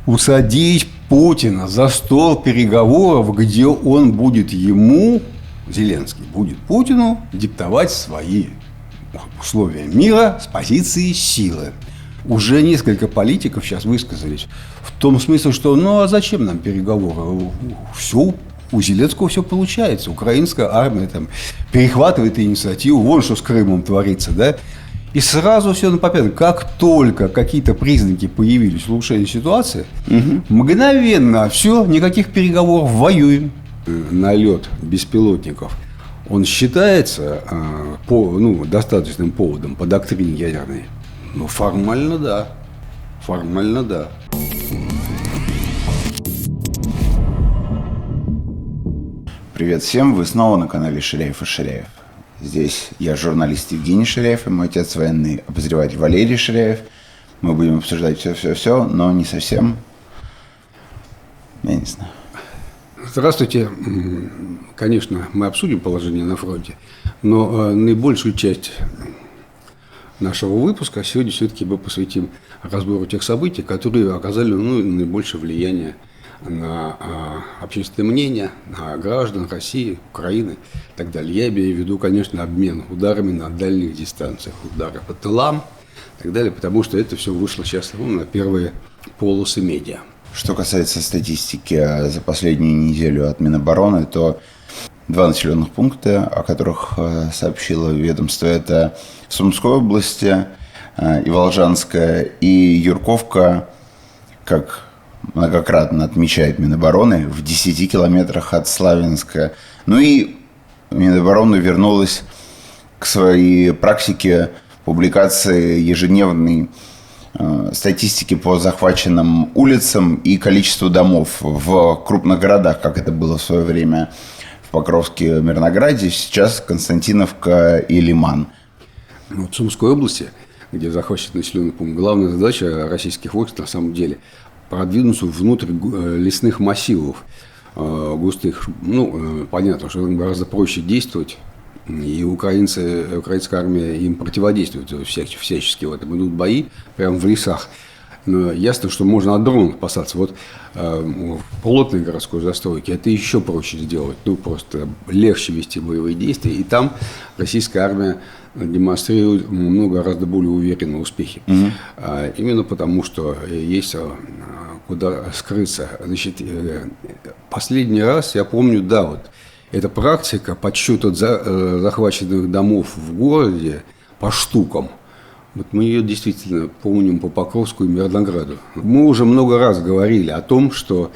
усадить Путина за стол переговоров, где он будет ему, Зеленский, будет Путину диктовать свои условия мира с позиции силы. Уже несколько политиков сейчас высказались в том смысле, что ну а зачем нам переговоры? Все, у Зеленского все получается. Украинская армия там перехватывает инициативу. Вон что с Крымом творится, да? И сразу все на попятную. Как только какие-то признаки появились улучшения ситуации, мгновенно все, никаких переговоров, воюем. Налет беспилотников, он считается достаточным поводом по доктрине ядерной? Ну, формально да. Формально да. Привет всем, вы снова на канале Ширяев и Ширяев. Здесь я, журналист Евгений Ширяев, и мой отец, военный обозреватель Валерий Ширяев. Мы будем обсуждать все, но не совсем. Я не знаю. Здравствуйте. Конечно, мы обсудим положение на фронте, но наибольшую часть нашего выпуска сегодня все-таки мы посвятим разбору тех событий, которые оказали наибольшее влияние на общественное мнение, на граждан России, Украины и так далее. Я имею в виду, конечно, обмен ударами на дальних дистанциях, удары по тылам и так далее, потому что это все вышло сейчас на первые полосы медиа. Что касается статистики за последнюю неделю от Минобороны, то 2 населенных пункта, о которых сообщило ведомство, это в Сумской области, и Волжанская, и Юрковка, как многократно отмечает Минобороны, в 10 километрах от Славянска. Ну и Минобороны вернулась к своей практике публикации ежедневной статистики по захваченным улицам и количеству домов в крупных городах, как это было в свое время в Покровске, Мирнограде, сейчас Константиновка и Лиман. В Сумской области, где захвачен населенный пункт, главная задача российских войск на самом деле продвинуться внутрь лесных массивов густых. Понятно, что гораздо проще действовать, и украинская армия им противодействует всячески. В этом идут бои прямо в лесах. Но ясно, что можно от дронов опасаться. Вот в плотной городской застройке это еще проще сделать. Просто легче вести боевые действия. И там российская армия демонстрирует гораздо более уверенные успехи. Именно потому, что есть куда скрыться. Значит, последний раз, я помню, эта практика подсчета захваченных домов в городе по штукам. Вот мы ее действительно помним по Покровску и Мирнограду. Мы уже много раз говорили о том, что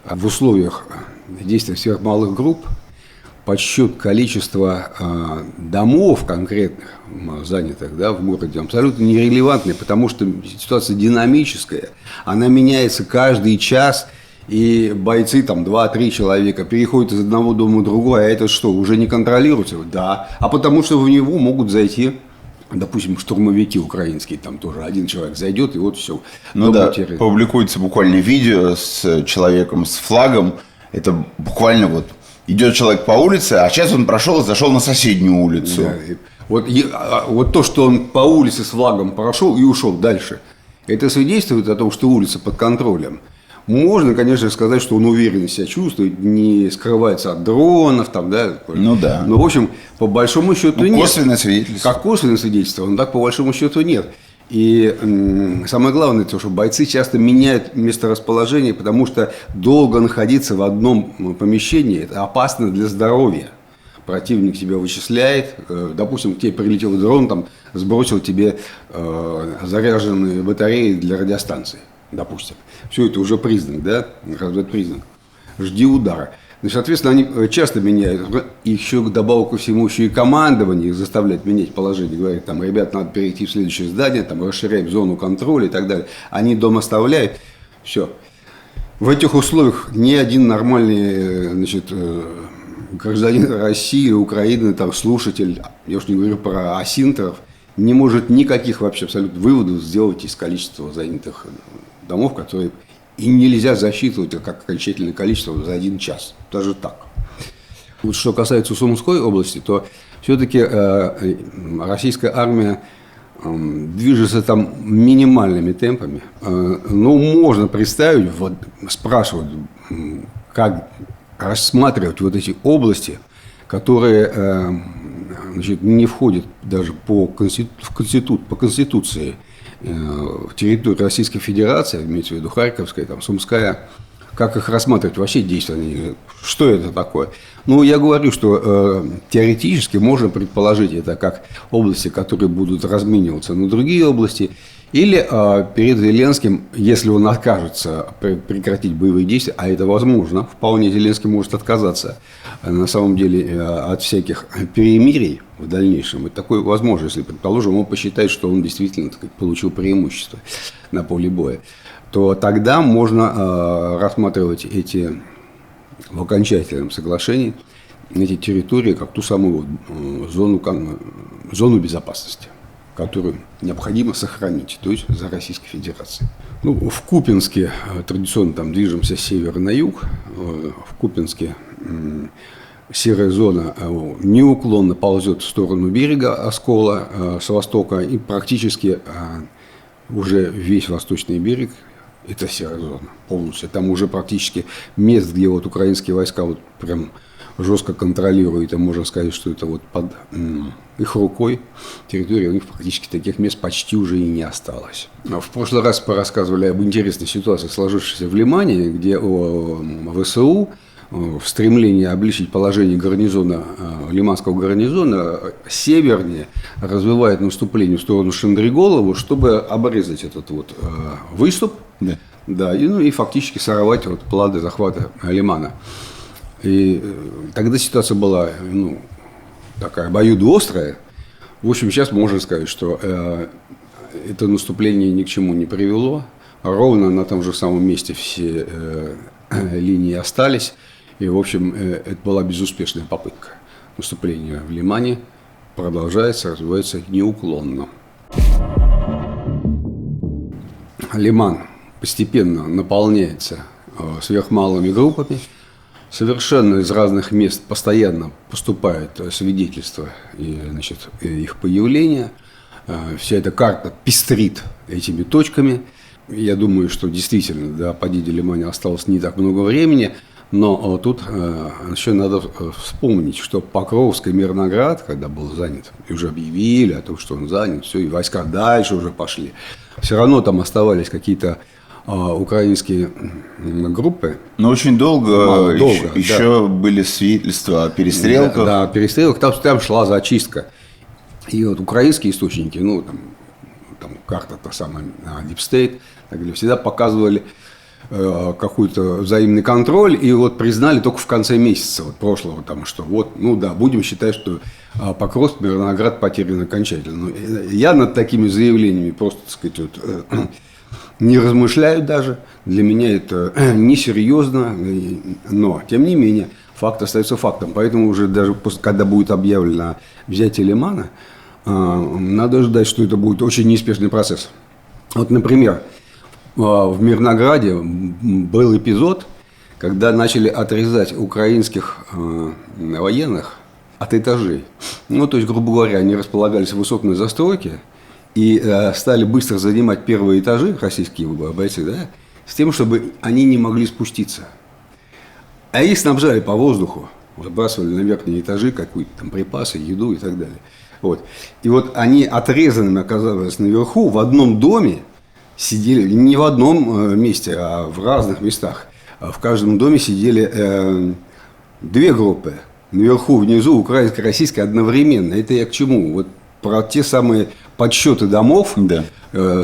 в условиях действия сверхмалых групп подсчет количества домов конкретных, занятых в городе, абсолютно нерелевантный, потому что ситуация динамическая, она меняется каждый час, и бойцы, 2-3 человека, переходят из одного дома в другой, а это что, уже не контролируется? Да, а потому что в него могут зайти, допустим, штурмовики украинские, там тоже один человек зайдет, и вот все. Публикуется буквально видео с человеком с флагом, это буквально идет человек по улице, а сейчас он прошел и зашел на соседнюю улицу. Да. Вот то, что он по улице с флагом прошел и ушел дальше, это свидетельствует о том, что улица под контролем. Можно, конечно, сказать, что он уверенно себя чувствует, не скрывается от дронов, Но, в общем, по большому счету нет. Косвенное свидетельство. Как косвенное свидетельство, но так по большому счету нет. И самое главное, то, что бойцы часто меняют месторасположение, потому что долго находиться в одном помещении – это опасно для здоровья. Противник тебя вычисляет, допустим, к тебе прилетел дрон, сбросил тебе заряженные батареи для радиостанции, допустим. Все это уже признак, разведпризнак. Жди удара. Соответственно, они часто меняют, и еще добавок ко всему, еще и командование их заставляет менять положение. Говорят, ребят, надо перейти в следующее здание, расширять зону контроля и так далее. Они дом оставляют, все. В этих условиях ни один нормальный, гражданин России, Украины, слушатель, я уж не говорю про асинтеров, не может никаких вообще абсолютно выводов сделать из количества занятых домов, которые и нельзя засчитывать как окончательное количество за 1 час. Даже так. Вот что касается Сумской области, то все-таки российская армия движется там минимальными темпами. Но можно представить, вот спрашивают, как рассматривать вот эти области, которые, значит, не входят даже по Конституции в территорию Российской Федерации, имеется в виду Харьковская, там, Сумская. Как их рассматривать вообще действия? Что это такое? Ну, я говорю, что теоретически можно предположить это как области, которые будут размениваться на другие области. Или перед Зеленским, если он откажется прекратить боевые действия, а это возможно, вполне Зеленский может отказаться на самом деле от всяких перемирий в дальнейшем. Это такое возможно, если, предположим, он посчитает, что он действительно, так сказать, получил преимущество на поле боя, то тогда можно рассматривать эти в окончательном соглашении эти территории как ту самую зону безопасности, которую необходимо сохранить, то есть за Российской Федерацией. Ну, в Купянске традиционно там движемся с севера на юг. В Купянске серая зона неуклонно ползет в сторону берега Оскола с востока, и практически уже весь восточный берег – это серая зона полностью. Там уже практически мест, где вот украинские войска вот прям жестко контролируют, и можно сказать, что это вот под их рукой территория, у них практически таких мест почти уже и не осталось. В прошлый раз порассказывали об интересной ситуации, сложившейся в Лимане, где ВСУ в стремлении облегчить положение гарнизона, лиманского гарнизона, севернее развивает наступление в сторону Шандриголова, чтобы обрезать этот вот выступ, да, и фактически сорвать вот планы захвата Лимана. И тогда ситуация была такая обоюдоострая. В общем, сейчас можно сказать, что это наступление ни к чему не привело. Ровно на том же самом месте все линии остались. И, в общем, это была безуспешная попытка. Наступление в Лимане продолжается, развивается неуклонно. Лиман постепенно наполняется сверхмалыми группами. Совершенно из разных мест постоянно поступают свидетельства и, значит, их появления. Вся эта карта пестрит этими точками. Я думаю, что действительно до падения Лимана осталось не так много времени. Но тут еще надо вспомнить, что Покровский Мирноград, когда был занят, и уже объявили о том, что он занят, все, и войска дальше уже пошли, все равно там оставались какие-то украинские группы. Но очень долго еще были свидетельства о перестрелках. Да, перестрелках, там шла зачистка. И вот украинские источники, там карта та самая Deep State, так далее, всегда показывали какой-то взаимный контроль, и вот признали только в конце месяца вот прошлого, потому что вот, будем считать, что Покровск, Мирноград потерян окончательно. Но я над такими заявлениями просто, так сказать, не размышляю даже. Для меня это несерьезно, но, тем не менее, факт остается фактом. Поэтому уже даже когда будет объявлено взятие Лимана, надо ждать, что это будет очень неспешный процесс. Вот, например, в Мирнограде был эпизод, когда начали отрезать украинских военных от этажей. То есть, грубо говоря, они располагались в высотной застройке и стали быстро занимать первые этажи, российские бойцы, да, с тем, чтобы они не могли спуститься. А их снабжали по воздуху, выбрасывали на верхние этажи какие-то там припасы, еду и так далее. Вот. И вот они отрезанными оказались наверху в одном доме, сидели не в одном месте, а в разных местах. В каждом доме сидели две группы. Наверху, внизу, украинская, российская одновременно. Это я к чему? Вот про те самые подсчеты домов, да.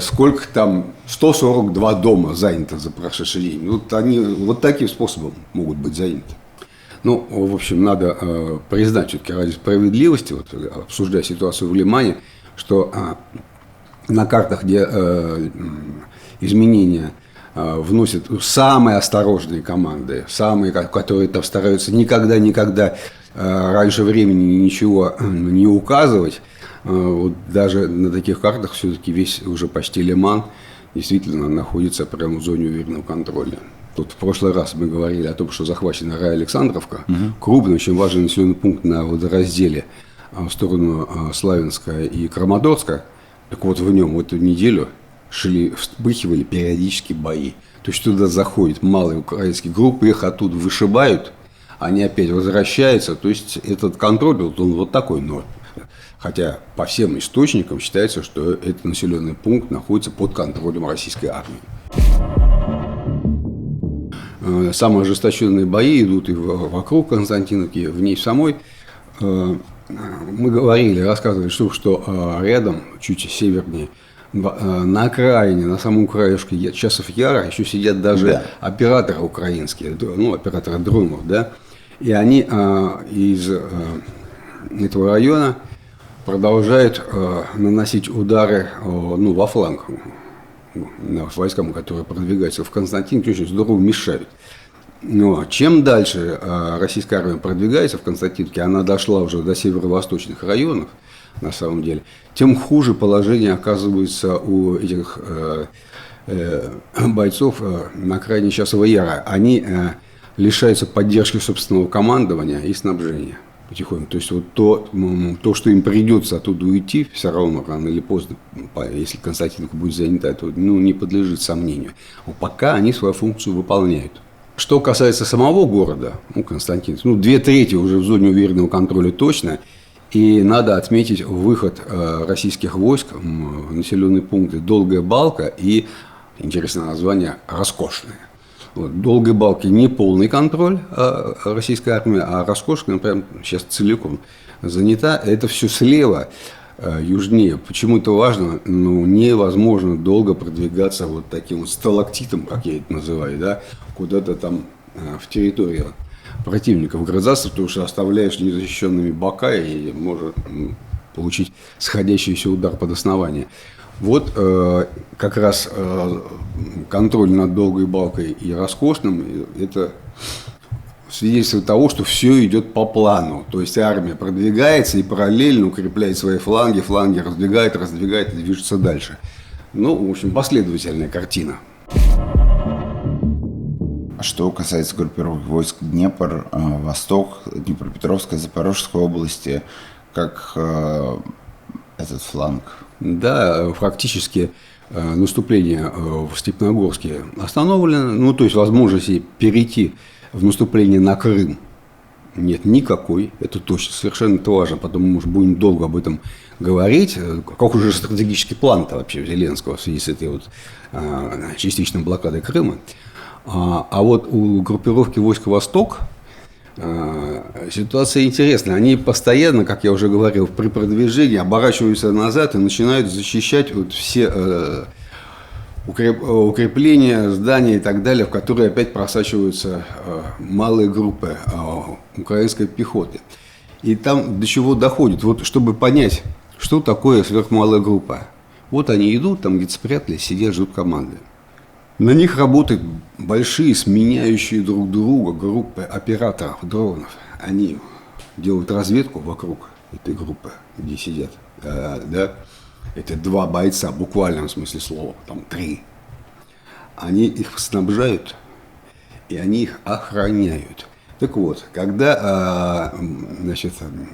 Сколько там, 142 дома занято за прошедший день. Вот они вот таким способом могут быть заняты. В общем, надо признать все-таки ради справедливости, вот, обсуждая ситуацию в Лимане, что на картах, где изменения вносят самые осторожные команды, самые, которые там стараются никогда раньше времени ничего не указывать, вот даже на таких картах все-таки весь уже почти Лиман действительно находится прямо в зоне уверенного контроля. Тут в прошлый раз мы говорили о том, что захвачена Рая-Александровка, крупный, очень важный населенный пункт на водоразделе в сторону Славянска и Краматорска. Так вот, в нем в эту неделю вспыхивали периодически бои. То есть туда заходят малые украинские группы, их оттуда вышибают, они опять возвращаются. То есть этот контроль, он вот такой. Но хотя по всем источникам считается, что этот населенный пункт находится под контролем российской армии. Самые ожесточенные бои идут и вокруг Константиновки, в ней самой. Мы говорили, рассказывали, что рядом, чуть севернее, на окраине, на самом краешке часов Яра еще сидят даже операторы украинские, операторы дронов, да, и они из этого района продолжают наносить удары во фланг войскам, которые продвигаются в Константиновку, очень здорово мешают. Но чем дальше российская армия продвигается в Константиновке, она дошла уже до северо-восточных районов, на самом деле, тем хуже положение оказывается у этих бойцов на окраине Часового Яра. Они лишаются поддержки собственного командования и снабжения потихоньку. То есть вот то, что им придется оттуда уйти, все равно рано или поздно, если Константиновка будет занята, то не подлежит сомнению. Но пока они свою функцию выполняют. Что касается самого города, Константиновки, 2/3 уже в зоне уверенного контроля точно. И надо отметить выход российских войск в населенные пункты Долгая Балка и, интересное название, Роскошная. Вот, Долгой Балки не полный контроль российской армии, а Роскошная прям сейчас целиком занята. Это все слева, южнее. Почему это важно? Невозможно долго продвигаться вот таким вот сталактитом, как я это называю, да, куда-то там в территорию противника вгрызаться, потому что оставляешь незащищенными бока и может получить сходящийся удар под основание. Вот как раз контроль над Долгой Балкой и Роскошным – это свидетельство того, что все идет по плану. То есть армия продвигается и параллельно укрепляет свои фланги раздвигает и движется дальше. В общем, последовательная картина. Что касается группировок войск Днепр, Восток, Днепропетровская, Запорожская области, как этот фланг? Да, фактически наступление в Степногорске остановлено. То есть возможности перейти в наступление на Крым нет никакой. Это точно, совершенно важно. Потом мы, может, будем долго об этом говорить. Как уже стратегический план-то вообще Зеленского в связи с этой частичной блокадой Крыма. А вот у группировки войск «Восток» ситуация интересная. Они постоянно, как я уже говорил, при продвижении оборачиваются назад и начинают защищать все укрепления, здания и так далее, в которые опять просачиваются малые группы украинской пехоты. И там до чего доходит? Вот чтобы понять, что такое сверхмалая группа. Вот они идут, там где-то спрятались, сидят, ждут команды. На них работают большие, сменяющие друг друга группы операторов дронов. Они делают разведку вокруг этой группы, где сидят. Да? Это 2 бойца, в буквальном смысле слова, там 3. Они их снабжают, и они их охраняют. Так вот, когда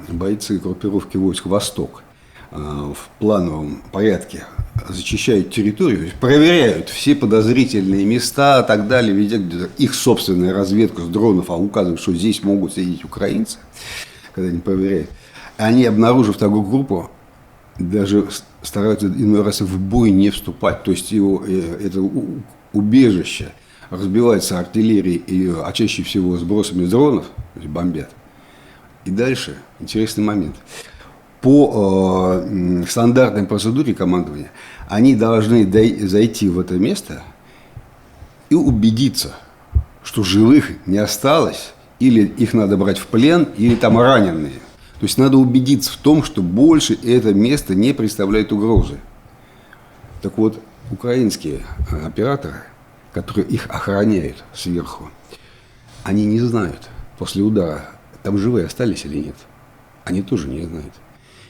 бойцы группировки войск «Восток» в плановом порядке зачищают территорию, проверяют все подозрительные места и так далее, ведя их собственную разведку с дронов, указывают, что здесь могут сидеть украинцы, когда они проверяют. Они, обнаружив такую группу, даже стараются иной раз в бой не вступать. То есть это убежище разбивается артиллерией и чаще всего сбросами дронов, то есть бомбят. И дальше интересный момент. По стандартной процедуре командования они должны зайти в это место и убедиться, что живых не осталось, или их надо брать в плен, или там раненые. То есть надо убедиться в том, что больше это место не представляет угрозы. Так вот, украинские операторы, которые их охраняют сверху, они не знают после удара, там живые остались или нет. Они тоже не знают.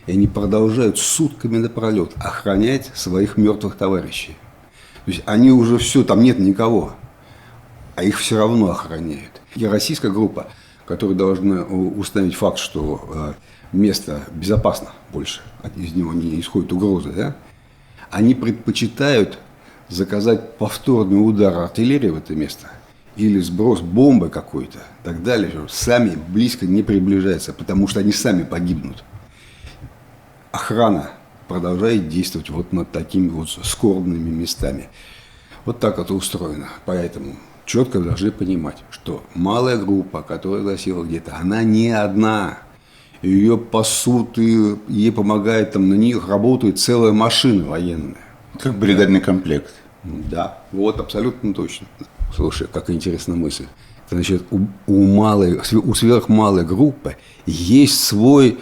И они продолжают сутками напролет охранять своих мертвых товарищей. То есть они уже все, там нет никого, а их все равно охраняют. И российская группа, которая должна установить факт, что место безопасно больше, из него не исходит угрозы, да? они предпочитают заказать повторный удар артиллерии в это место или сброс бомбы какой-то, и так далее, сами близко не приближаются, потому что они сами погибнут. Охрана продолжает действовать вот над такими вот скорбными местами. Вот так это устроено. Поэтому четко должны понимать, что малая группа, которая засела где-то, она не одна. Ее пасут, и ей помогает, там на них работает целая машина военная. Как бригадный комплект. Да, вот абсолютно точно. Слушай, какая интересная мысль. Значит, у сверхмалой группы есть свой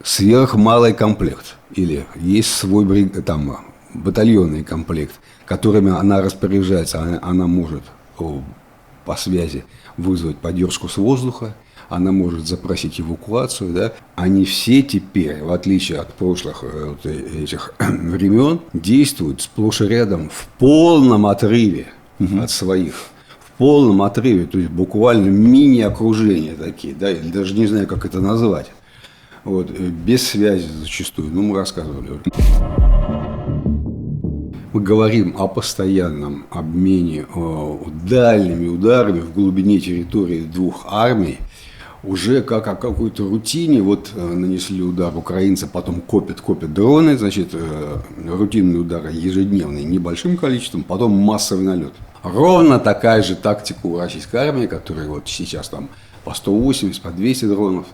сверхмалый комплект. Или есть свой там, батальонный комплект, которыми она распоряжается. Она может по связи вызвать поддержку с воздуха, она может запросить эвакуацию. Да? Они все теперь, в отличие от прошлых этих времен, действуют сплошь и рядом в полном отрыве от своих. В полном отрыве, то есть буквально мини-окружения такие, да, или даже не знаю, как это назвать. Вот, без связи зачастую, ну, мы рассказывали уже. Мы говорим о постоянном обмене дальними ударами в глубине территории двух армий, уже как о какой-то рутине. Вот нанесли удар украинцы, потом копят дроны, значит, рутинные удары ежедневные небольшим количеством, потом массовый налет. Ровно такая же тактика у российской армии, которая вот сейчас там по 180, по 200 дронов.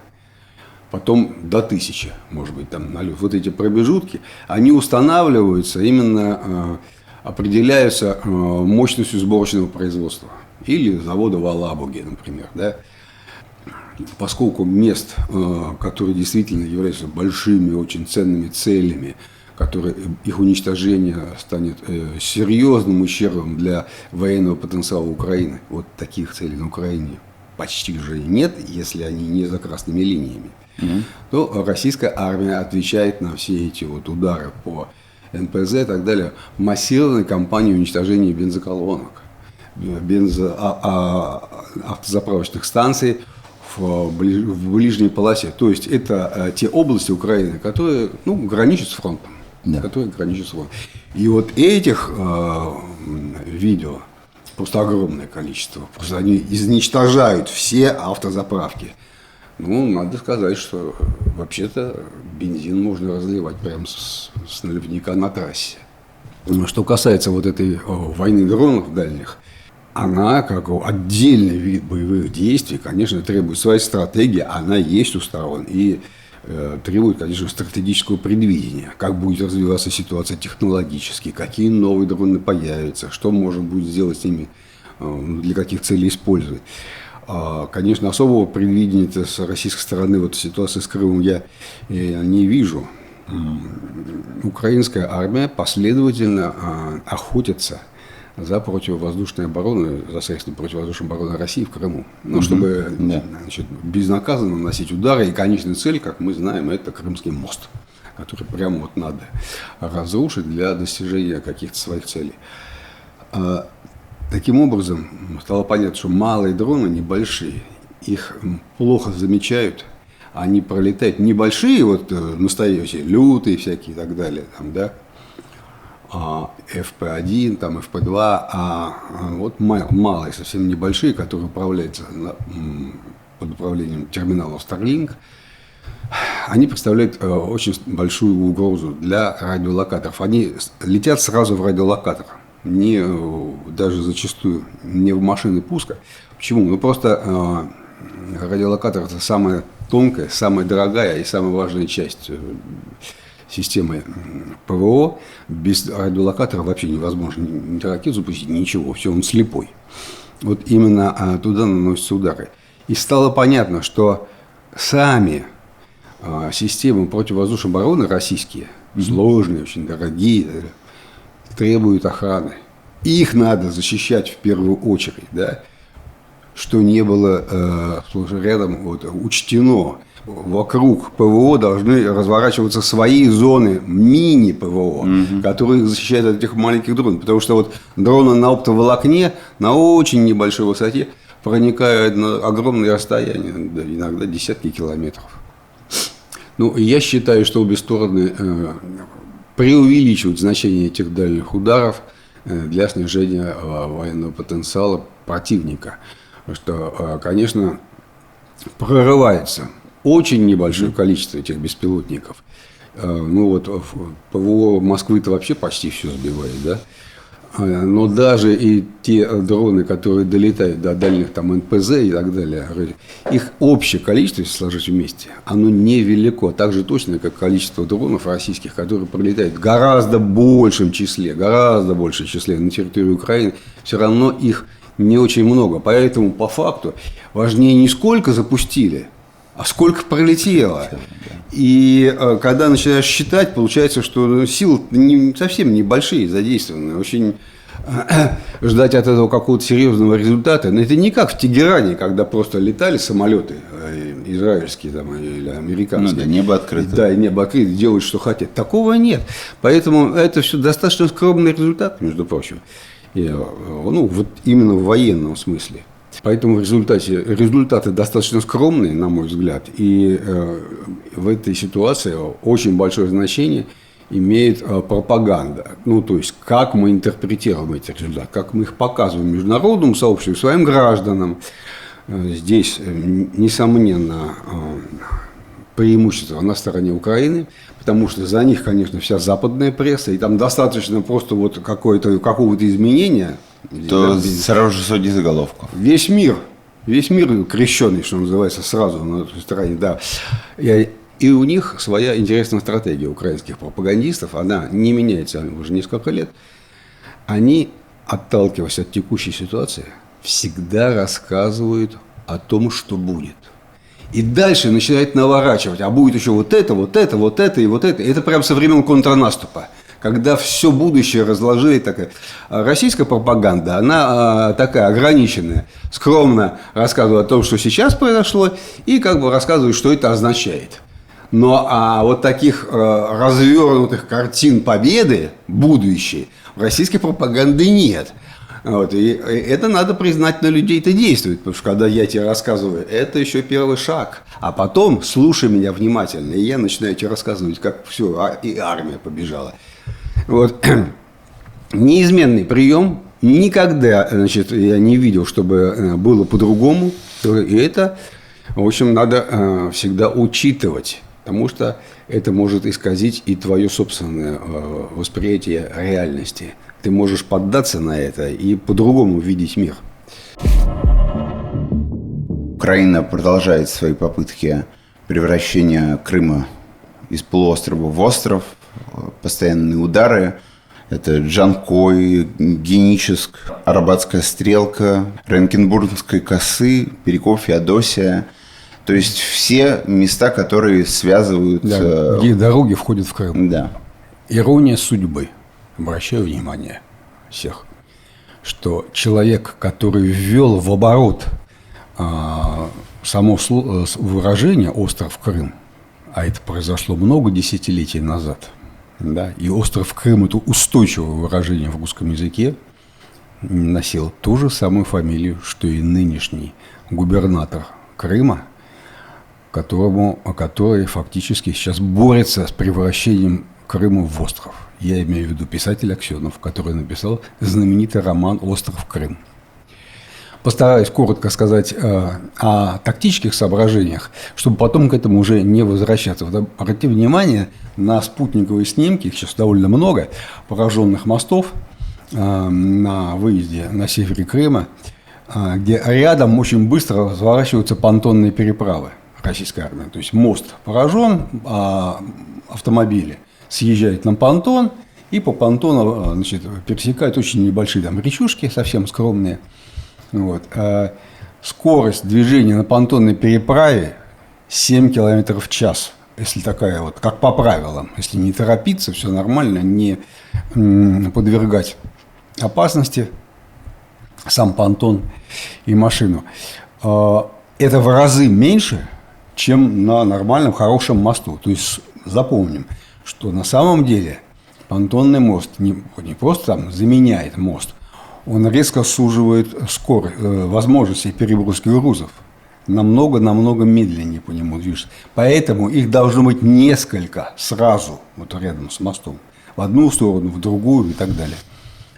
Потом до 1000, может быть, там налет. Вот эти промежутки, они устанавливаются, именно определяются мощностью сборочного производства. Или завода в Алабуге, например. Да? Поскольку мест, которые действительно являются большими, очень ценными целями, которые, их уничтожение станет серьезным ущербом для военного потенциала Украины, вот таких целей на Украине почти же нет, если они не за красными линиями, то российская армия отвечает на все эти вот удары по НПЗ и так далее массированной кампанией уничтожения бензоколонок, автозаправочных станций в ближней полосе. То есть это те области Украины, которые граничат с фронтом. Да. Которые граничат с фронтом. И вот этих видео просто огромное количество. Просто они изничтожают все автозаправки. Надо сказать, что вообще-то бензин можно разливать прямо с наливника на трассе. Что касается вот этой войны дронов дальних, она, как отдельный вид боевых действий, конечно, требует своей стратегии, она есть у сторон и требует, конечно, стратегического предвидения, как будет развиваться ситуация технологически, какие новые дроны появятся, что можно будет сделать с ними, для каких целей использовать. Конечно, особого предвидения с российской стороны вот ситуации с Крымом я не вижу. Украинская армия последовательно охотится за противовоздушной обороной, за средства противовоздушной обороны России в Крыму. Чтобы безнаказанно наносить удары. И конечная цель, как мы знаем, это Крымский мост, который прямо вот надо разрушить для достижения каких-то своих целей. Таким образом, стало понятно, что малые дроны, небольшие, их плохо замечают. Они пролетают небольшие, вот настоящие, лютые всякие и так далее, там, да, ФП-1, там, ФП-2, вот малые, совсем небольшие, которые управляются под управлением терминалов Starlink, они представляют очень большую угрозу для радиолокаторов. Они летят сразу в радиолокатор, даже зачастую не в машины пуска. Почему? Просто радиолокатор – это самая тонкая, самая дорогая и самая важная часть системы ПВО. Без радиолокатора вообще невозможно ни ракету запустить, ничего, все, он слепой. Вот именно туда наносятся удары. И стало понятно, что сами системы противовоздушной обороны российские, сложные, очень дорогие, требуют охраны. Их надо защищать в первую очередь, да, что не было рядом учтено. Вокруг ПВО должны разворачиваться свои зоны мини-ПВО, которые защищают от этих маленьких дронов. Потому что вот дроны на оптоволокне на очень небольшой высоте проникают на огромные расстояния, иногда десятки километров. Я считаю, что обе стороны преувеличивают значение этих дальних ударов для снижения военного потенциала противника. Потому что, конечно, прорывается очень небольшое количество этих беспилотников. Ну вот ПВО Москвы-то вообще почти все сбивает, да? Но даже и те дроны, которые долетают до дальних там НПЗ и так далее, их общее количество, если сложить вместе, оно невелико. Так же точно, как количество дронов российских, которые пролетают в гораздо большем числе на территории Украины, все равно их не очень много. Поэтому, по факту, важнее не сколько запустили, а сколько пролетело. И когда начинаешь считать, получается, что силы совсем небольшие задействованы. Очень ждать от этого какого-то серьезного результата. Но это не как в Тегеране, когда просто летали самолеты израильские там, или американские. Ну да, небо открыто. Да, и небо открыто, делают, что хотят. Такого нет. Поэтому это все достаточно скромный результат, между прочим. Ну, вот именно в военном смысле. Поэтому в результате результаты достаточно скромные, на мой взгляд, и в этой ситуации очень большое значение имеет пропаганда. Ну, то есть, как мы интерпретируем эти результаты, как мы их показываем международному сообществу, своим гражданам. Здесь, несомненно, преимущество на стороне Украины, потому что за них, конечно, вся западная пресса, и там достаточно просто вот какого-то изменения. То сразу же судьи заголовку. Весь мир крещеный, что называется, сразу на той стороне, да. И у них своя интересная стратегия украинских пропагандистов, она не меняется уже несколько лет. Они, отталкиваясь от текущей ситуации, всегда рассказывают о том, что будет. И дальше начинают наворачивать, а будет еще вот это и вот это. Это прям со времен контрнаступа, когда все будущее разложили. Такая. Российская пропаганда, она такая ограниченная, скромно рассказывает о том, что сейчас произошло, и как бы рассказывает, что это означает. Но вот таких развернутых картин победы будущей в российской пропаганде нет. Вот, и это надо признать, на людей это действует, потому что когда я тебе рассказываю, это еще первый шаг, а потом слушай меня внимательно, и я начинаю тебе рассказывать, как все, и армия побежала. Вот. Неизменный прием, никогда, значит, я не видел, чтобы было по-другому, и это, в общем, надо всегда учитывать, потому что это может исказить и твое собственное восприятие реальности. Ты можешь поддаться на это и по-другому видеть мир. Украина продолжает свои попытки превращения Крыма из полуострова в остров. Постоянные удары. Это Джанкой, Геническ, Арабатская стрелка, Ренкенбургские косы, Перекоп, Феодосия. То есть все места, которые связывают... Да, где дороги входят в Крым. Да. Ирония судьбы. Обращаю внимание всех, что человек, который ввел в оборот само выражение «остров Крым», а это произошло много десятилетий назад, да, и остров Крым – это устойчивое выражение в русском языке, носил ту же самую фамилию, что и нынешний губернатор Крыма, который фактически сейчас борется с превращением Крыма в остров. Я имею в виду писатель Аксенов, который написал знаменитый роман «Остров Крым». Постараюсь коротко сказать о тактических соображениях, чтобы потом к этому уже не возвращаться. Вот обратите внимание на спутниковые снимки, их сейчас довольно много, пораженных мостов на выезде на севере Крыма, где рядом очень быстро разворачиваются понтонные переправы российской армии. То есть мост поражен, а автомобили съезжают на понтон, и по понтону, значит, пересекают очень небольшие там речушки, совсем скромные. Вот. Скорость движения на понтонной переправе 7 км в час. Если такая вот, как по правилам, если не торопиться, все нормально, не подвергать опасности сам понтон и машину. Это в разы меньше, чем на нормальном, хорошем мосту. То есть запомним, что на самом деле понтонный мост не просто там заменяет мост, он резко суживает скорость, возможности переброски грузов. Намного медленнее по нему движется. Поэтому их должно быть несколько сразу, вот рядом с мостом. в одну сторону, в другую и так далее.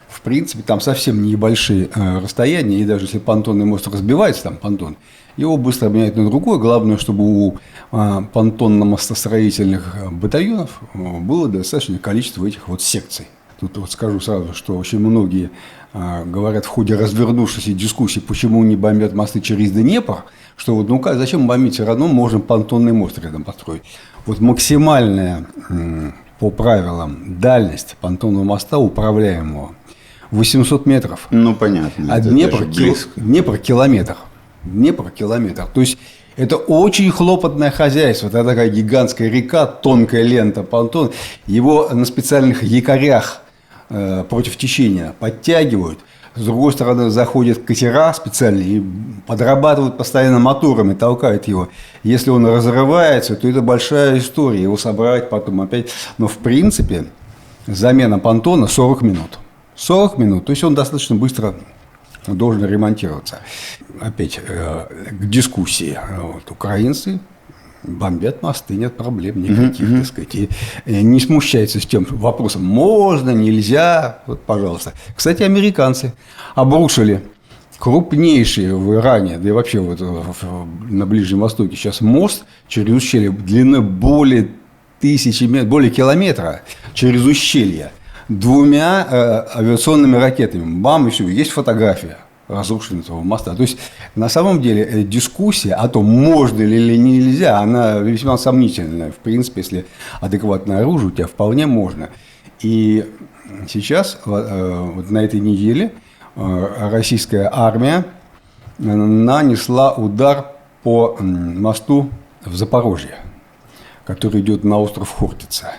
В принципе, там совсем небольшие расстояния, и даже если понтонный мост разбивается, там понтон, его быстро меняют на другой. Главное, чтобы у понтонно-мостостроительных батальонов было достаточное количество этих вот секций. Тут вот скажу сразу, что очень многие говорят в ходе развернувшейся дискуссии, почему не бомбят мосты через Днепр, что вот, ну зачем бомбить, все равно можно понтонный мост рядом построить. Вот максимальная по правилам дальность понтонного моста управляемого 800 метров. Ну, понятно. А Днепр километр. Днепр километр. То есть это очень хлопотное хозяйство. Это такая гигантская река, тонкая лента, понтон. Его на специальных якорях против течения подтягивают. С другой стороны, заходят катера специальные и подрабатывают постоянно моторами, толкают его. Если он разрывается, то это большая история. Его собрать потом опять. Но в принципе замена понтона 40 минут. 40 минут. То есть он достаточно быстро должен ремонтироваться. Опять к дискуссии. Вот, украинцы бомбят мосты, нет проблем никаких, так сказать. И не смущаются с тем вопросом, можно, нельзя, вот, пожалуйста. Кстати, американцы обрушили крупнейший в Иране, да и вообще вот на Ближнем Востоке сейчас мост через ущелье длиной более 1000 метров, более километра через ущелье. 2 авиационными ракетами. Бам, и все. Есть фотография разрушенного моста. То есть, на самом деле, дискуссия о том, можно ли или нельзя, она весьма сомнительная. В принципе, если адекватное оружие, у тебя вполне можно. И сейчас, вот на этой неделе, российская армия нанесла удар по мосту в Запорожье, который идет на остров Хортица.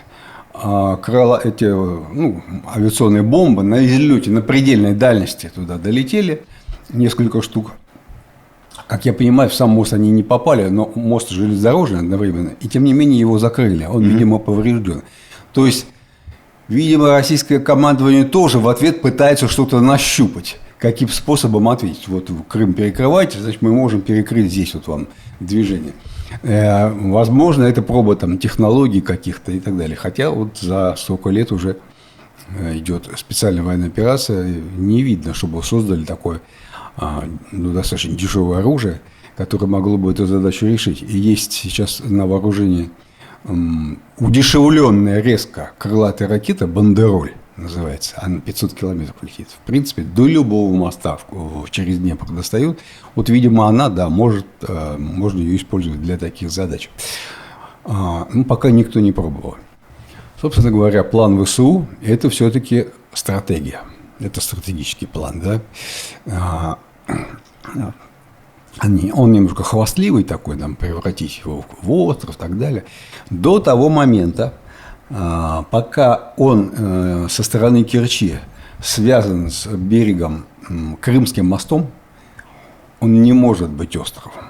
Крыла эти авиационные бомбы на излете, на предельной дальности туда долетели, несколько штук. Как я понимаю, в сам мост они не попали, но мост железнодорожный одновременно, и тем не менее его закрыли, он, видимо, поврежден. То есть, видимо, российское командование тоже в ответ пытается что-то нащупать, каким способом ответить. Вот Крым перекрывайте, значит, мы можем перекрыть здесь вот вам движение. Возможно, это проба там, технологий каких-то и так далее. Хотя вот за столько лет уже идет специальная военная операция. Не видно, чтобы создали такое достаточно дешевое оружие, которое могло бы эту задачу решить. И есть сейчас на вооружении удешевленная резко крылатая ракета «Бандероль» называется. Она 500 километров летит. В принципе, до любого моста через Днепр достают. Вот, видимо, она, да, можно ее использовать для таких задач. Пока никто не пробовал. Собственно говоря, план ВСУ – это все-таки стратегия. Это стратегический план, да. Он немножко хвастливый такой, там, превратить его в остров и так далее. До того момента, пока он со стороны Керчи связан с берегом Крымским мостом, он не может быть островом.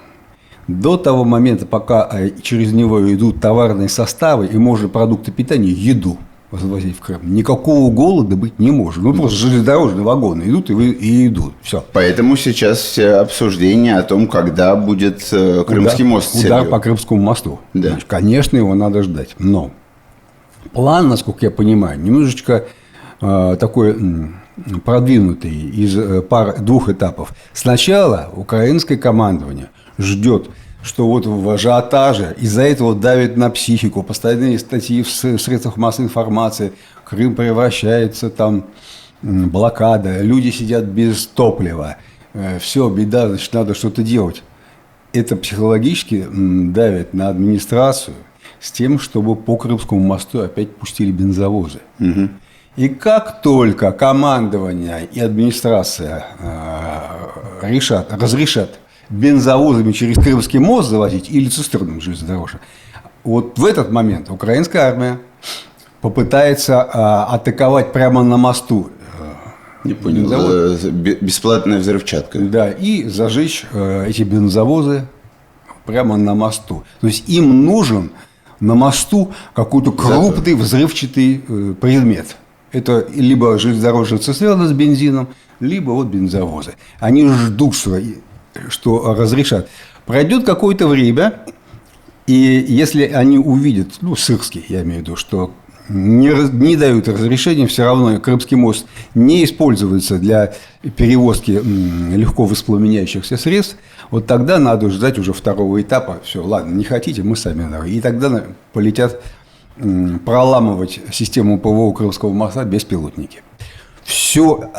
До того момента, пока через него идут товарные составы и можно продукты питания, еду возвозить в Крым, никакого голода быть не может. Ну, просто железнодорожные вагоны идут и идут. Все. Поэтому сейчас все обсуждения о том, когда будет Крымский мост. Удар по Крымскому мосту. Да. Значит, конечно, его надо ждать. Но план, насколько я понимаю, немножечко такой продвинутый из двух этапов. Сначала украинское командование ждет, что вот в ажиотаже из-за этого давит на психику, постоянные статьи в средствах массовой информации, Крым превращается, там блокада, люди сидят без топлива, все, беда, значит, надо что-то делать. Это психологически давит на администрацию с тем, чтобы по Крымскому мосту опять пустили бензовозы. Угу. И как только командование и администрация разрешат бензовозами через Крымский мост завозить или цистернами железнодорожным, вот в этот момент украинская армия попытается атаковать прямо на мосту. Не понял. Бесплатная взрывчатка. Да, и зажечь эти бензовозы прямо на мосту. То есть им нужен на мосту какой-то крупный взрывчатый предмет. Это либо железнодорожная цистерна с бензином, либо вот бензовозы. Они ждут, что разрешат. Пройдет какое-то время, и если они увидят, Сырский, я имею в виду, что не дают разрешения, все равно Крымский мост не используется для перевозки легко воспламеняющихся средств, вот тогда надо ждать уже второго этапа. Все, ладно, не хотите, мы сами. И тогда полетят проламывать систему ПВО Крымского моста беспилотники. Все,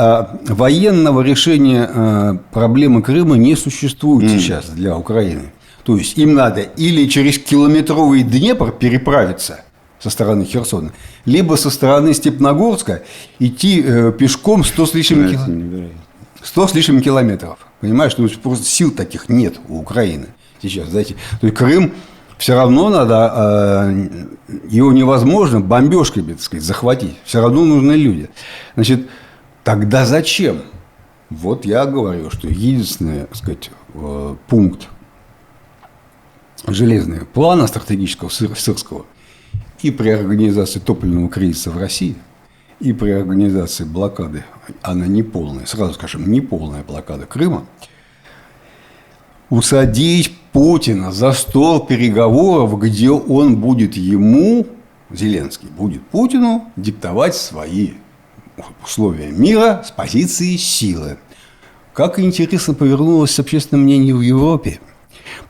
военного решения проблемы Крыма не существует сейчас для Украины. То есть им надо или через километровый Днепр переправиться со стороны Херсона, либо со стороны Степногорска идти пешком 100 с лишним километров. Понимаешь, ну, просто сил таких нет у Украины сейчас. Знаете. То есть Крым все равно надо, его невозможно бомбежками, так сказать, захватить. Все равно нужны люди. Значит, тогда зачем? Вот я говорю, что единственный, так сказать, пункт железного плана стратегического Сырского и при организации топливного кризиса в России, и при организации блокады, она не полная, сразу скажем, не полная блокада Крыма, усадить Путина за стол переговоров, где он будет ему, Зеленский, будет Путину диктовать свои условия мира с позиции силы. Как интересно повернулось общественное мнение в Европе.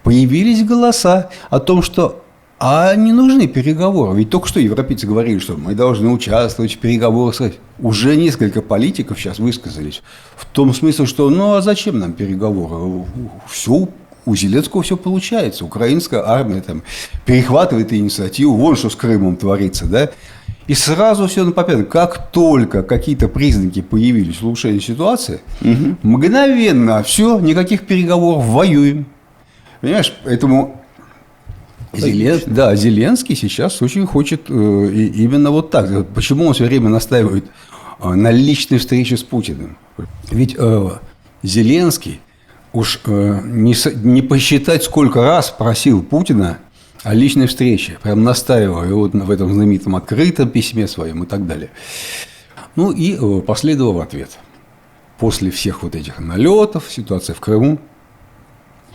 Появились голоса о том, что не нужны переговоры. Ведь только что европейцы говорили, что мы должны участвовать в переговорах. Уже несколько политиков сейчас высказались в том смысле, что а зачем нам переговоры? Все, у Зеленского все получается. Украинская армия там перехватывает инициативу. Вон что с Крымом творится, да? И сразу все на попятную. Как только какие-то признаки появились улучшения ситуации, мгновенно все, никаких переговоров, воюем. Понимаешь, поэтому Зеленский сейчас очень хочет именно вот так. Почему он все время настаивает на личной встрече с Путиным? Ведь Зеленский уж не посчитать, сколько раз просил Путина о личной встрече, прям настаивая вот в этом знаменитом открытом письме своем и так далее. Ну и последовал ответ. После всех вот этих налетов, ситуации в Крыму,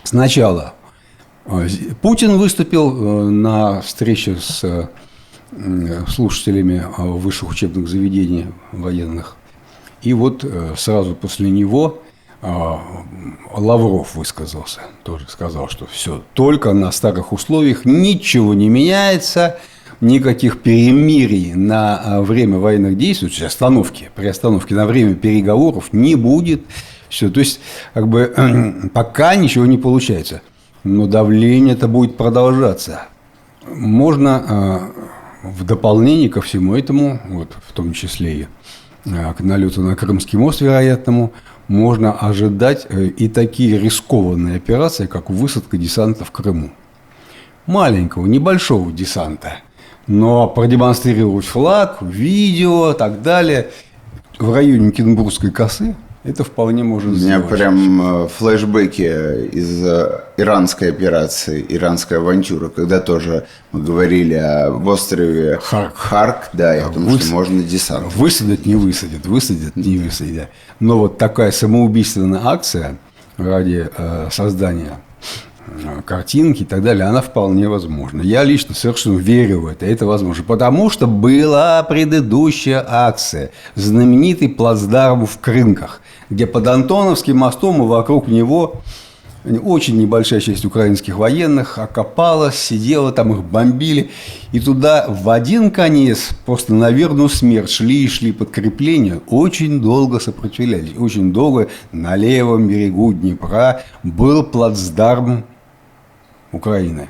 сначала Путин выступил на встрече с слушателями высших учебных заведений военных. И вот сразу после него Лавров высказался. Тоже сказал, что все только на старых условиях, ничего не меняется, никаких перемирий на время военных действий, то есть приостановки на время переговоров не будет. Все, то есть, как бы, пока ничего не получается. Но давление это будет продолжаться. Можно в дополнение ко всему этому, вот, в том числе и к налету на Крымский мост вероятному, можно ожидать и такие рискованные операции, как высадка десанта в Крыму. Маленького, небольшого десанта, но продемонстрировать флаг, видео и так далее в районе Кенбургской косы. Это вполне может сделать. У меня прям флешбеки из иранской операции, иранская авантюра, когда тоже мы говорили об острове Харк, да, и о том, что можно десант. Высадят, не высадят, да. Но вот такая самоубийственная акция ради создания картинки и так далее, она вполне возможна. Я лично совершенно верю в это возможно. Потому что была предыдущая акция, знаменитый плацдарм в Крынках, где под Антоновским мостом и вокруг него очень небольшая часть украинских военных окопалась, сидела, там их бомбили. И туда в один конец, просто на верную смерть, шли подкрепления, очень долго сопротивлялись. Очень долго на левом берегу Днепра был плацдарм Украины.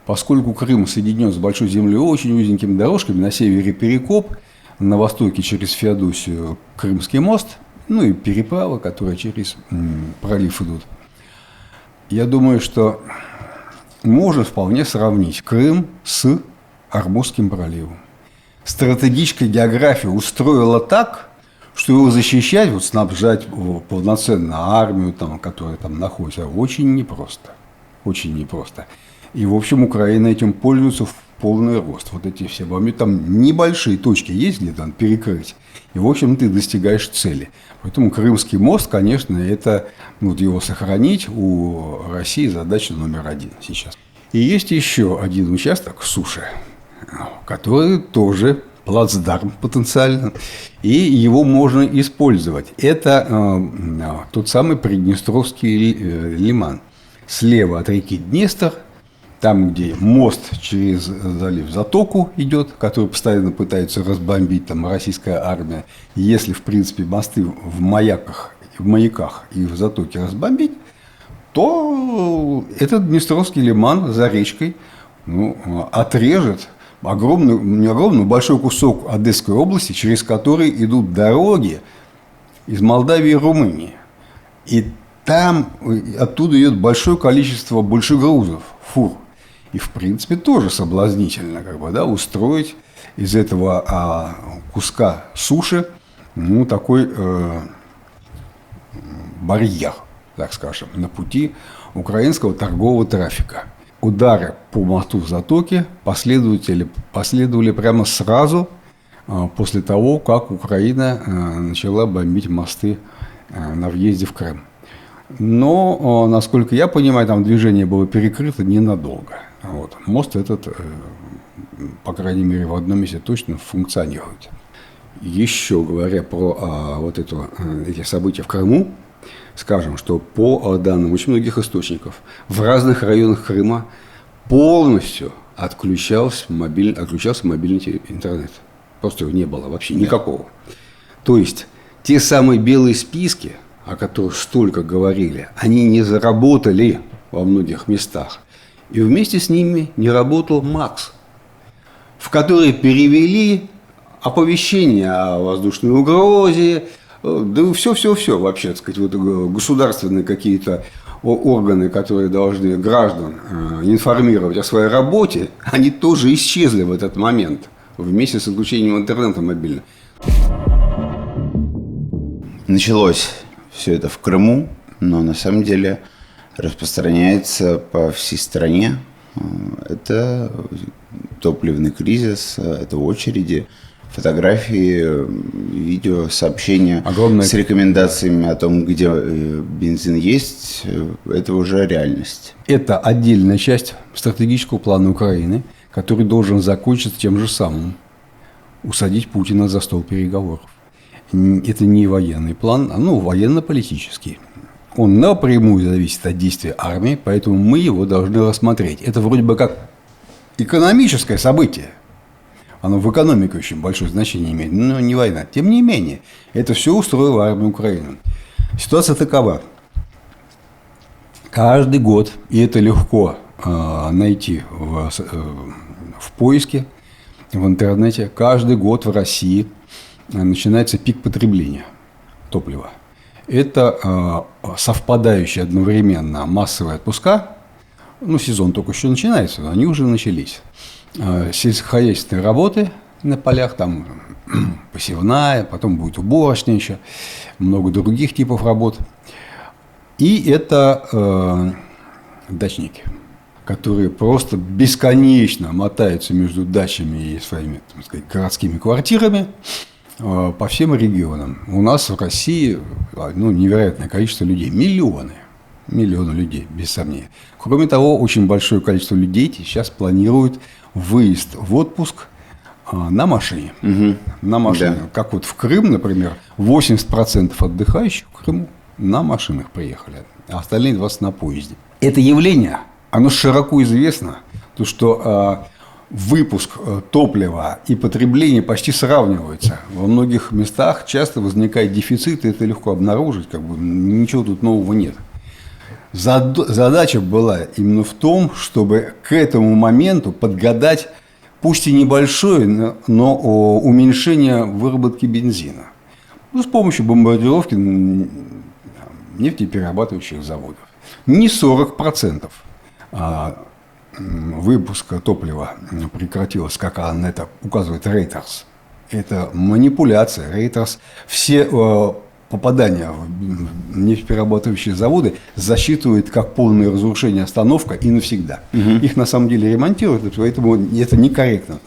Поскольку Крым соединен с большой землей очень узенькими дорожками, на севере Перекоп, на востоке через Феодосию Крымский мост, ну и переправы, которые через пролив идут. Я думаю, что можно вполне сравнить Крым с Армузским проливом. Стратегическая география устроила так, что его защищать, вот снабжать полноценно армию, там, которая там находится, очень непросто. Очень непросто. И, в общем, Украина этим пользуется в полный рост. Вот эти все бомбы, там небольшие точки есть, где там перекрыть. И, в общем, ты достигаешь цели. Поэтому Крымский мост, конечно, это вот его сохранить у России задача номер один сейчас. И есть еще один участок суши, который тоже плацдарм потенциально, и его можно использовать. Это тот самый Приднестровский лиман. Слева от реки Днестр, там, где мост через залив Затоку идет, который постоянно пытаются разбомбить там российская армия. Если, в принципе, мосты в маяках и в Затоке разбомбить, то этот Днестровский лиман за речкой отрежет огромный большой кусок Одесской области, через который идут дороги из Молдавии и Румынии. И там оттуда идет большое количество большегрузов, фур. И, в принципе, тоже соблазнительно устроить из этого куска суши такой барьер, так скажем, на пути украинского торгового трафика. Удары по мосту в Затоке последовали прямо сразу после того, как Украина начала бомбить мосты на въезде в Крым. Но, насколько я понимаю, там движение было перекрыто ненадолго. Мост этот, по крайней мере, в одном месте точно функционирует. Еще говоря про эти события в Крыму, скажем, что по данным очень многих источников, в разных районах Крыма полностью отключался мобильный интернет. Просто его не было вообще никакого. То есть те самые белые списки, о которых столько говорили, они не заработали во многих местах. И вместе с ними не работал МАКС, в который перевели оповещения о воздушной угрозе, да все вообще, так сказать, государственные какие-то органы, которые должны граждан информировать о своей работе, они тоже исчезли в этот момент вместе с отключением интернета мобильного. Началось все это в Крыму, но на самом деле распространяется по всей стране. Это топливный кризис, это очереди, фотографии, видео, сообщения с рекомендациями о том, где бензин есть. Это уже реальность. Это отдельная часть стратегического плана Украины, который должен закончиться тем же самым – усадить Путина за стол переговоров. Это не военный план, военно-политический. Он напрямую зависит от действия армии, поэтому мы его должны рассмотреть. Это вроде бы как экономическое событие. Оно в экономике очень большое значение имеет, но не война. Тем не менее, это все устроила армия Украины. Ситуация такова. Каждый год, и это легко найти в поиске, в интернете, каждый год в России начинается пик потребления топлива. Это совпадающие одновременно массовые отпуска. Сезон только еще начинается, но они уже начались. Сельскохозяйственные работы на полях, там посевная, потом будет уборочная еще, много других типов работ. И это дачники, которые просто бесконечно мотаются между дачами и своими, так сказать, городскими квартирами по всем регионам. У нас в России невероятное количество людей, миллионы людей, без сомнения. Кроме того, очень большое количество людей сейчас планируют выезд в отпуск на машине. На машине. Да. Как в Крым, например, 80% отдыхающих в Крыму на машинах приехали, а остальные 20% на поезде. Это явление, оно широко известно, то что выпуск топлива и потребление почти сравниваются. Во многих местах часто возникает дефицит, и это легко обнаружить, ничего тут нового нет. Задача была именно в том, чтобы к этому моменту подгадать, пусть и небольшое, но уменьшение выработки бензина. С помощью бомбардировки нефтеперерабатывающих заводов. Не 40% выпуска топлива прекратилось, как на это указывает Reuters. Это манипуляция. Reuters все попадания в нефтеперерабатывающие заводы засчитывают как полное разрушение, остановка и навсегда. Их на самом деле ремонтируют, поэтому это некорректно.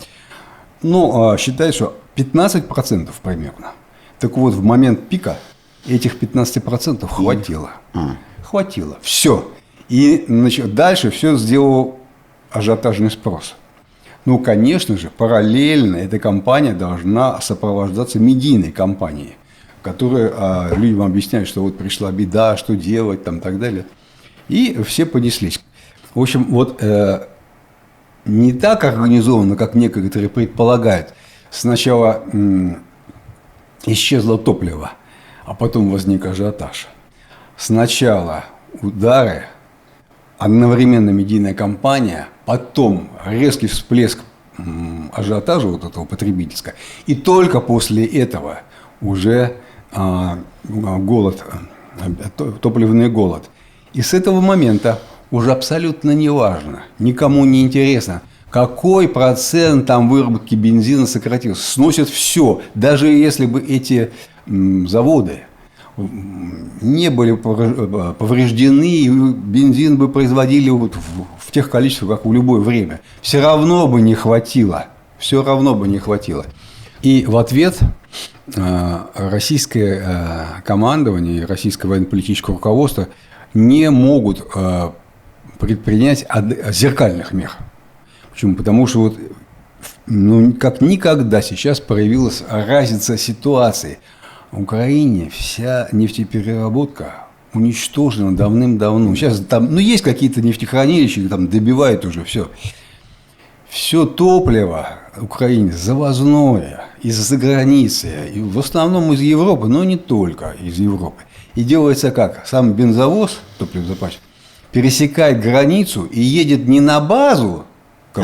Но считают, что 15% примерно. Так вот, в момент пика этих 15% хватило. Хватило. Все. И дальше все сделал ажиотажный спрос. Ну, конечно же, параллельно эта кампания должна сопровождаться медийной кампанией, которая людям объясняет, что вот пришла беда, что делать, там, и так далее. И все понеслись. В общем, вот не так организовано, как некоторые предполагают. Сначала исчезло топливо, а потом возник ажиотаж. Сначала удары, одновременно медийная кампания, потом резкий всплеск ажиотажа вот этого потребительского, и только после этого уже голод, топливный голод. И с этого момента уже абсолютно неважно, никому не интересно, какой процент там выработки бензина сократился. Сносят все, даже если бы эти заводы не были повреждены, и бензин бы производили вот в тех количествах, как в любое время. Все равно бы не хватило. Все равно бы не хватило. И в ответ российское командование, российское военно-политическое руководство не могут предпринять зеркальных мер. Почему? Потому что вот, как никогда сейчас проявилась разница ситуации. В Украине вся нефтепереработка уничтожена давным-давно. Сейчас там, есть какие-то нефтехранилища, там добивают уже все. Все топливо в Украине завозное, из-за границы, и в основном из Европы, но не только из Европы. И делается как? Сам бензовоз, топливозапасчик, пересекает границу и едет не на базу,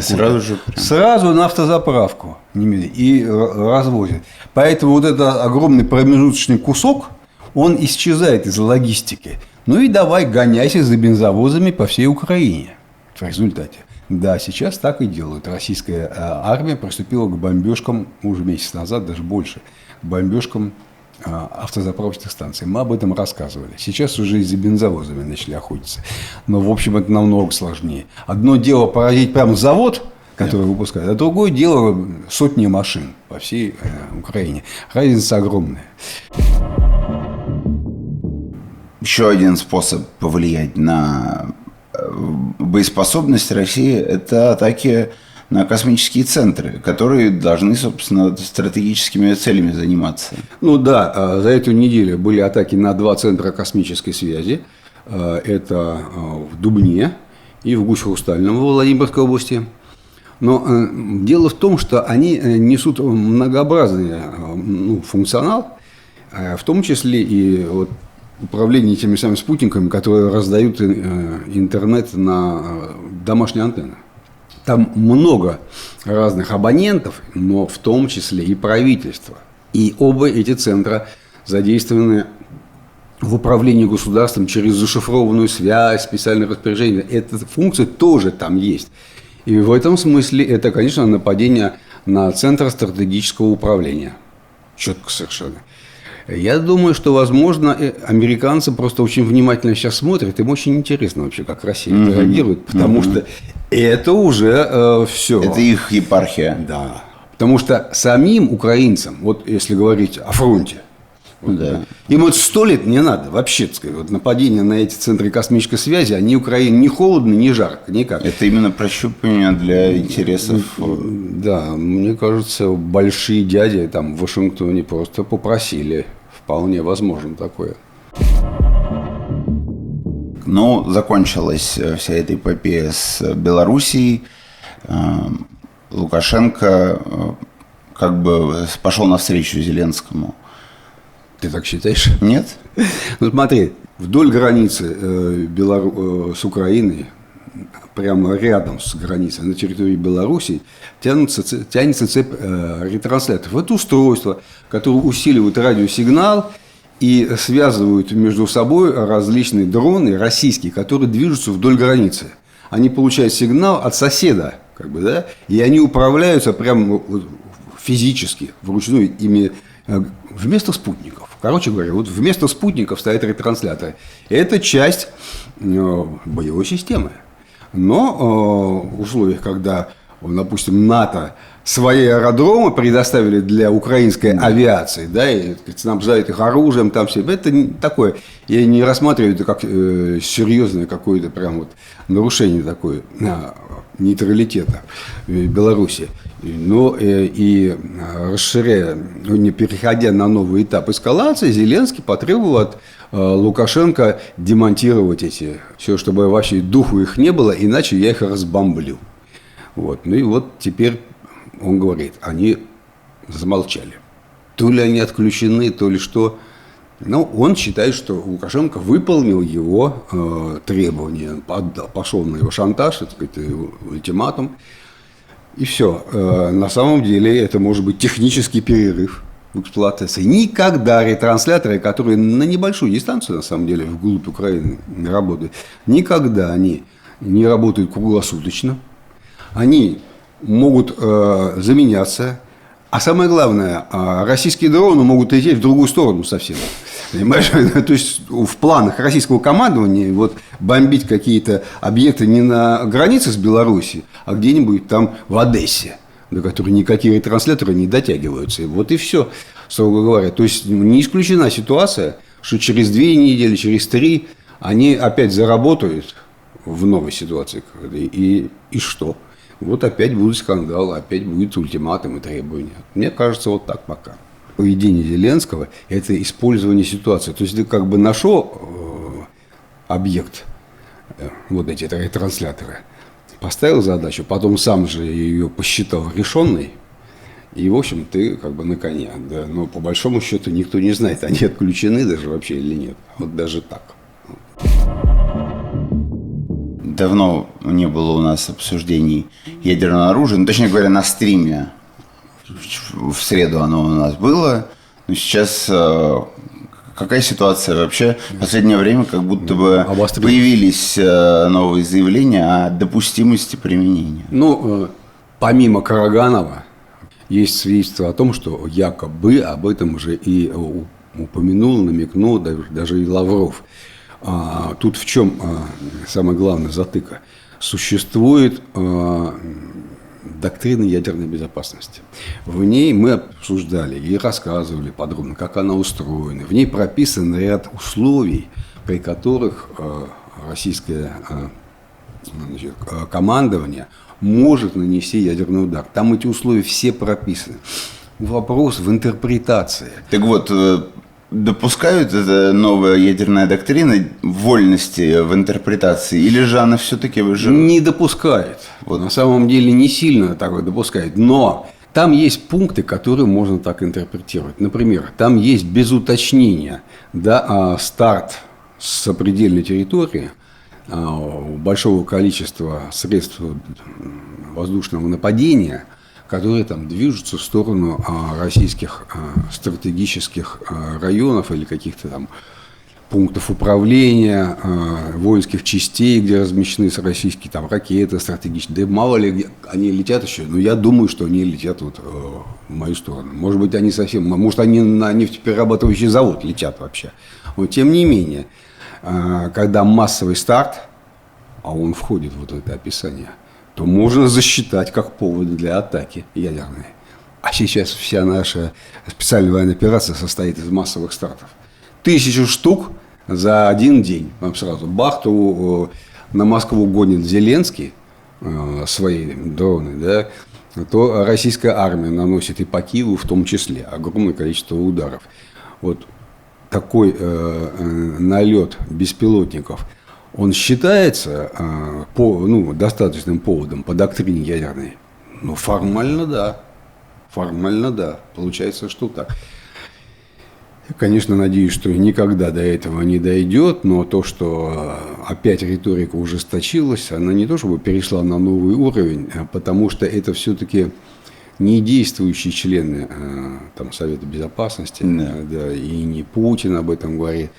сразу на автозаправку и развозит. Поэтому вот этот огромный промежуточный кусок, он исчезает из логистики. Ну и давай гоняйся за бензовозами по всей Украине в результате. Да, сейчас так и делают. Российская армия приступила к бомбежкам уже месяц назад, даже больше, к бомбежкам автозаправочных станций. Мы об этом рассказывали. Сейчас уже и за бензовозами начали охотиться. Но, в общем, это намного сложнее. Одно дело поразить прямо завод, который выпускает, а другое дело сотни машин по всей Украине. Разница огромная. Еще один способ повлиять на боеспособность России – это атаки на космические центры, которые должны, собственно, стратегическими целями заниматься. Ну да, за эту неделю были атаки на 2 центра космической связи. Это в Дубне и в Гусь-Хрустальном в Владимирской области. Но дело в том, что они несут многообразный функционал, в том числе и вот управление теми самыми спутниками, которые раздают интернет на домашние антенны. Там много разных абонентов, но в том числе и правительство. И оба эти центра задействованы в управлении государством через зашифрованную связь, специальное распоряжение. Эта функция тоже там есть. И в этом смысле это, конечно, нападение на Центр стратегического управления. Четко совершенно. Я думаю, что, возможно, американцы просто очень внимательно сейчас смотрят. Им очень интересно вообще, как Россия реагирует, потому что это уже все. Это их епархия. Да. Потому что самим украинцам, вот если говорить о фронте, им вот 100 лет не надо вообще, так сказать, вот нападение на эти центры космической связи, они Украине не холодно, не жарко, никак. Это именно прощупывание для интересов. Да, мне кажется, большие дяди там в Вашингтоне просто попросили. Вполне возможно такое. Ну, закончилась вся эта эпопея с Белоруссией. Лукашенко как бы пошел навстречу Зеленскому. Ты так считаешь? Нет? Ну смотри, вдоль границы с Украиной, прямо рядом с границей, на территории Беларуси, тянется цепь ретрансляторов. Это устройство, которое усиливает радиосигнал и связывают между собой различные дроны российские, которые движутся вдоль границы. Они получают сигнал от соседа, и они управляются прямо физически, вручную, ими вместо спутников. Короче говоря, вот вместо спутников стоят ретрансляторы. Это часть боевой системы. Но в условиях, когда допустим, НАТО свои аэродромы предоставили для украинской авиации, да, и снабжают их оружием, там все. Это такое, я не рассматриваю это как серьезное какое-то прям вот нарушение такое нейтралитета Беларуси. Но и расширяя, не переходя на новый этап эскалации, Зеленский потребовал от Лукашенко демонтировать эти, все, чтобы вообще духу их не было, иначе я их разбомблю. Вот. Ну и вот теперь он говорит, они замолчали. То ли они отключены, то ли что. Но он считает, что Лукашенко выполнил его требования, пошел на его шантаж, так сказать, ультиматум. И все. На самом деле это может быть технический перерыв в эксплуатации. Никогда ретрансляторы, которые на небольшую дистанцию, на самом деле, вглубь Украины работают, никогда они не работают круглосуточно. Они могут заменяться. А самое главное, российские дроны могут лететь в другую сторону совсем. Понимаешь? То есть в планах российского командования вот бомбить какие-то объекты не на границе с Беларусью, а где-нибудь там в Одессе, до которой никакие ретрансляторы не дотягиваются. И вот и все, строго говоря. То есть не исключена ситуация, что через 2 недели, через 3 они опять заработают в новой ситуации. И что? Вот опять будут скандалы, опять будет ультиматум и требования. Мне кажется, вот так пока. Поведение Зеленского – это использование ситуации. То есть ты как бы нашел объект, вот эти ретрансляторы, поставил задачу, потом сам же ее посчитал решенной, и, в общем, ты как бы на коне. Да? Но по большому счету никто не знает, они отключены даже вообще или нет. Вот даже так. Давно не было у нас обсуждений ядерного оружия, ну, точнее говоря, на стриме. В среду оно у нас было. Но сейчас какая ситуация вообще? В последнее время как будто бы появились новые заявления о допустимости применения. Ну, помимо Караганова, есть свидетельство о том, что якобы об этом уже и упомянул, намекнул даже и Лавров. Тут в чем самое главное затыка? Существует доктрина ядерной безопасности. В ней мы обсуждали и рассказывали подробно, как она устроена. В ней прописан ряд условий, при которых российское командование может нанести ядерный удар. Там эти условия все прописаны. Вопрос в интерпретации. Так вот, допускают это новая ядерная доктрина вольности в интерпретации, или же она все-таки уже... Не допускает. Вот. На самом деле не сильно так допускает. Но там есть пункты, которые можно так интерпретировать. Например, там есть без уточнения, да, старт с сопредельной территории большого количества средств воздушного нападения, которые там движутся в сторону российских стратегических районов или каких-то там пунктов управления, воинских частей, где размещены российские там ракеты стратегические. Да мало ли они летят еще, но я думаю, что они летят вот в мою сторону. Может быть, они совсем, может, они на нефтеперерабатывающий завод летят вообще. Но тем не менее, когда массовый старт, а он входит в вот это описание, то можно засчитать как повод для атаки ядерной. А сейчас вся наша специальная военная операция состоит из массовых стартов. 1000 штук за один день. Вам сразу бах, то на Москву гонит Зеленский свои дроны, да, то российская армия наносит и по Киеву в том числе огромное количество ударов. Вот такой налет беспилотников, он считается достаточным поводом по доктрине ядерной? Ну, формально да. Формально да. Получается, что так. Я, конечно, надеюсь, что никогда до этого не дойдет, но то, что опять риторика ужесточилась, она не то чтобы перешла на новый уровень, потому что это все-таки не действующие члены там, Совета Безопасности, да, и не Путин об этом говорит.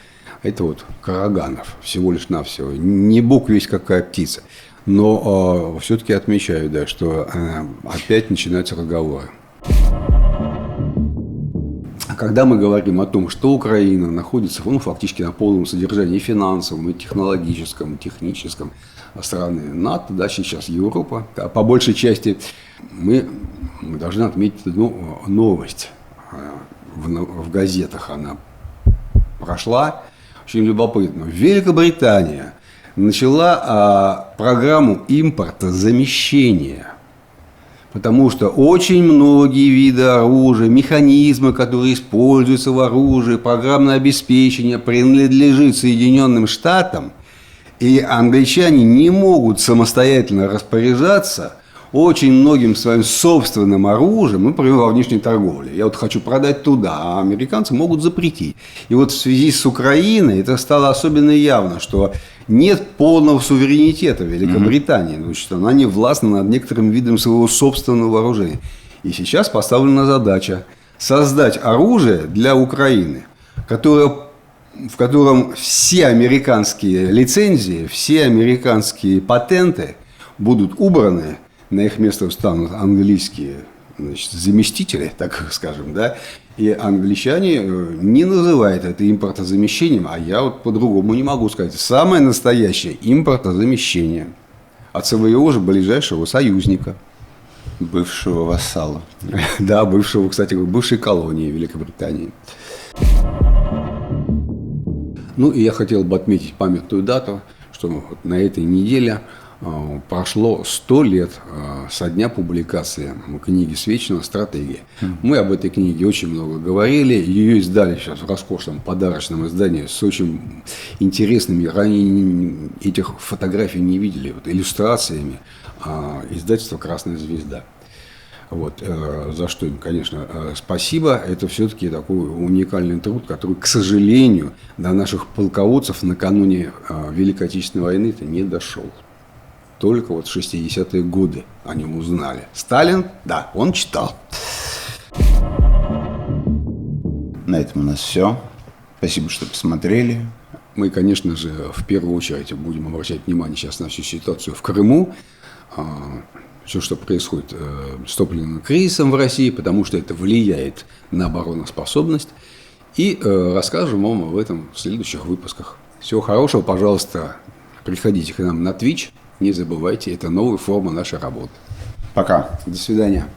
Это вот Караганов, всего лишь навсего. Не бог весть какая птица. Но все-таки отмечаю, да, что опять начинаются разговоры. когда мы говорим о том, что Украина находится фактически на полном содержании финансовом, и технологическом, и техническом страны НАТО, да, сейчас Европа, по большей части мы должны отметить одну новость. В газетах она прошла, очень любопытно. Великобритания начала программу импортозамещения. Потому что очень многие виды оружия, механизмы, которые используются в оружии, программное обеспечение принадлежит Соединенным Штатам, и англичане не могут самостоятельно распоряжаться очень многим своим собственным оружием, например, во внешней торговле. Я хочу продать туда, а американцы могут запретить. И в связи с Украиной это стало особенно явно, что нет полного суверенитета Великобритании. Значит, она не властна над некоторым видом своего собственного вооружения. И сейчас поставлена задача создать оружие для Украины, в котором все американские лицензии, все американские патенты будут убраны. На их место встанут английские, заместители, так скажем, да, и англичане не называют это импортозамещением, а я по-другому не могу сказать. Самое настоящее импортозамещение от своего же ближайшего союзника. Бывшего вассала. Да, бывшей колонии Великобритании. И я хотел бы отметить памятную дату, что на этой неделе прошло 100 лет со дня публикации книги Свечина «Стратегия». Мы об этой книге очень много говорили. Ее издали сейчас в роскошном подарочном издании с очень интересными, ранее этих фотографий не видели, иллюстрациями, издательства «Красная звезда». За что им, конечно, спасибо. Это все-таки такой уникальный труд, который, к сожалению, до наших полководцев накануне Великой Отечественной войны не дошел. Только в 60-е годы о нем узнали. Сталин, да, он читал. На этом у нас все. Спасибо, что посмотрели. Мы, конечно же, в первую очередь будем обращать внимание сейчас на всю ситуацию в Крыму. Все, что происходит с топливным кризисом в России, потому что это влияет на обороноспособность. И расскажем вам об этом в следующих выпусках. Всего хорошего, пожалуйста, приходите к нам на Twitch. Не забывайте, это новая форма нашей работы. Пока. До свидания.